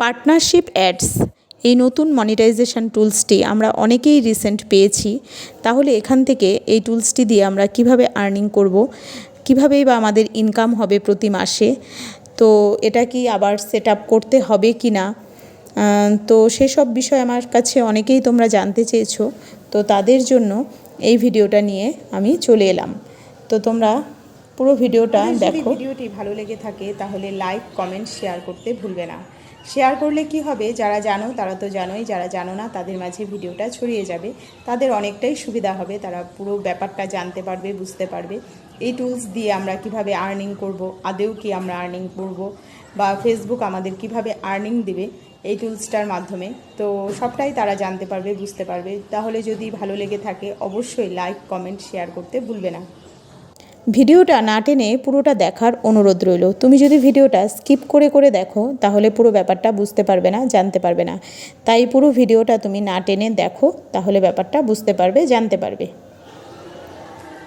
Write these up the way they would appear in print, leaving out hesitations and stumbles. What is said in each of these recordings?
Partnership ads এই নতুন monetization টুলসটি আমরা অনেকেই রিসেন্ট পেয়েছি। তাহলে এখান থেকে এই টুলসটি দিয়ে আমরা কিভাবে আর্নিং করব, কীভাবেই বা আমাদের ইনকাম হবে প্রতি মাসে, তো এটা কি আবার সেট আপ করতে হবে কি না, তো সেসব বিষয় আমার কাছে অনেকেই তোমরা জানতে চেয়েছো। তো তাদের জন্য এই ভিডিওটা নিয়ে আমি চলে এলাম। তো তোমরা পুরো ভিডিওটা দেখো। ভিডিওটি ভালো লেগে থাকে তাহলে লাইক, কমেন্ট, শেয়ার করতে ভুলবে না। শেয়ার করলে কি হবে, যারা জানো তারা তো জানোই, যারা জানো না তাদের মাঝে ভিডিওটা ছড়িয়ে যাবে, তাদের অনেকটাই সুবিধা হবে, তারা পুরো ব্যাপারটা জানতে পারবে, বুঝতে পারবে। এই টুলস দিয়ে আমরা কিভাবে আর্নিং করব, আদেও কি আমরা আর্নিং করব, বা ফেসবুক আমাদের কিভাবে আর্নিং দেবে এই টুলসটার মাধ্যমে, তো সবটাই তারা জানতে পারবে, বুঝতে পারবে। তাহলে যদি ভালো লেগে থাকে অবশ্যই লাইক, কমেন্ট, শেয়ার করতে ভুলবে না। ভিডিওটা না টেনে পুরোটা দেখার অনুরোধ রইল। তুমি যদি ভিডিওটা স্কিপ করে করে দেখো তাহলে পুরো ব্যাপারটা বুঝতে পারবে না, জানতে পারবে না। তাই পুরো ভিডিওটা তুমি না টেনে দেখো, তাহলে ব্যাপারটা বুঝতে পারবে, জানতে পারবে।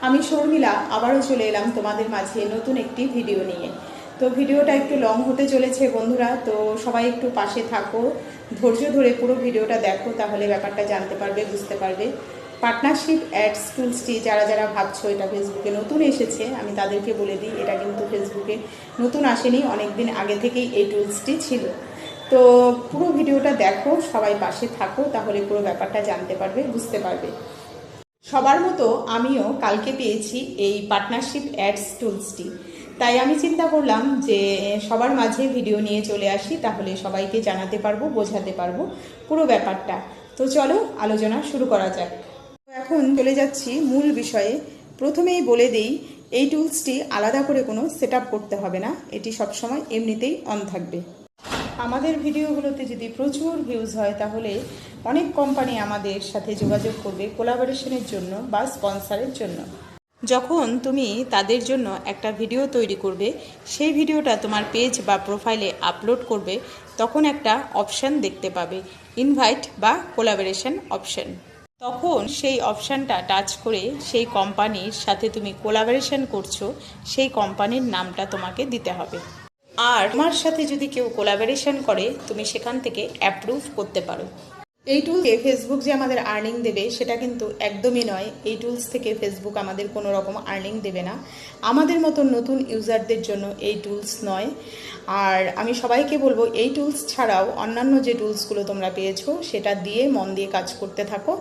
আমি শর্মিলা আবারও চলে এলাম তোমাদের মাঝে নতুন একটি ভিডিও নিয়ে। তো ভিডিওটা একটু লং হতে চলেছে বন্ধুরা, তো সবাই একটু পাশে থাকো, ধৈর্য ধরে পুরো ভিডিওটা দেখো, তাহলে ব্যাপারটা জানতে পারবে, বুঝতে পারবে। পার্টনারশিপ অ্যাডস টুলসটি যারা যারা ভাবছো এটা ফেসবুকে নতুন এসেছে, আমি তাদেরকে বলে দিই এটা কিন্তু ফেসবুকে নতুন আসেনি, অনেক দিন আগে থেকেই এই টুলসটি ছিল। তো পুরো ভিডিওটা দেখো, সবাই পাশে থাকো, তাহলে পুরো ব্যাপারটা জানতে পারবে, বুঝতে পারবে। সবার মতো আমিও কালকে পেয়েছি এই পার্টনারশিপ অ্যাডস টুলসটি, তাই আমি চিন্তা করলাম যে সবার মাঝে ভিডিও নিয়ে চলে আসি, তাহলে সবাইকে জানাতে পারবো, বোঝাতে পারবো পুরো ব্যাপারটা। তো চলো আলোচনা শুরু করা যাক। এখন চলে যাচ্ছি মূল বিষয়ে। প্রথমেই বলে দেই এই টুলসটি আলাদা করে কোনো সেট আপ করতে হবে না, এটি সবসময় এমনিতেই অন থাকবে। আমাদের ভিডিওগুলোতে যদি প্রচুর ভিউজ হয় তাহলে অনেক কোম্পানি আমাদের সাথে যোগাযোগ করবে কোলাবোরেশনের জন্য বা স্পন্সরের জন্য। যখন তুমি তাদের জন্য একটা ভিডিও তৈরি করবে, সেই ভিডিওটা তোমার পেজ বা প্রোফাইলে আপলোড করবে, তখন একটা অপশান দেখতে পাবে, ইনভাইট বা কোলাবোরেশন অপশান। তখন সেই অপশানটা টাচ করে সেই কোম্পানির সাথে তুমি কোলাবোরেশন করছো সেই কোম্পানির নামটা তোমাকে দিতে হবে। আর তোমার সাথে যদি কেউ কোলাবোরেশন করে তুমি সেখান থেকে অ্যাপ্রুভ করতে পারো। এই টুলসে ফেসবুক যে আমাদের আর্নিং দেবে সেটা কিন্তু একদমই নয়। এই টুলস থেকে ফেসবুক আমাদের কোনো রকম আর্নিং দেবে না, আমাদের মতো নতুন ইউজারদের জন্য এই টুলস নয়। আর আমি সবাইকে বলবো এই টুলস ছাড়াও অন্যান্য যে টুলসগুলো তোমরা পেয়েছো সেটা দিয়ে মন দিয়ে কাজ করতে থাকো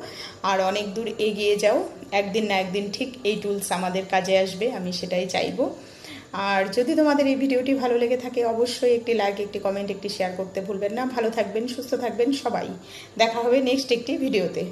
আর অনেক দূর এগিয়ে যাও। একদিন না একদিন ঠিক এই টুলস আমাদের কাজে আসবে, আমি সেটাই চাইবো। আর যদি তোমাদের এই ভিডিওটি ভালো লেগে থাকে অবশ্যই একটি লাইক, একটি কমেন্ট, একটি শেয়ার করতে ভুলবেন না। ভালো থাকবেন, সুস্থ থাকবেন সবাই। দেখা হবে নেক্সট একটি ভিডিওতে।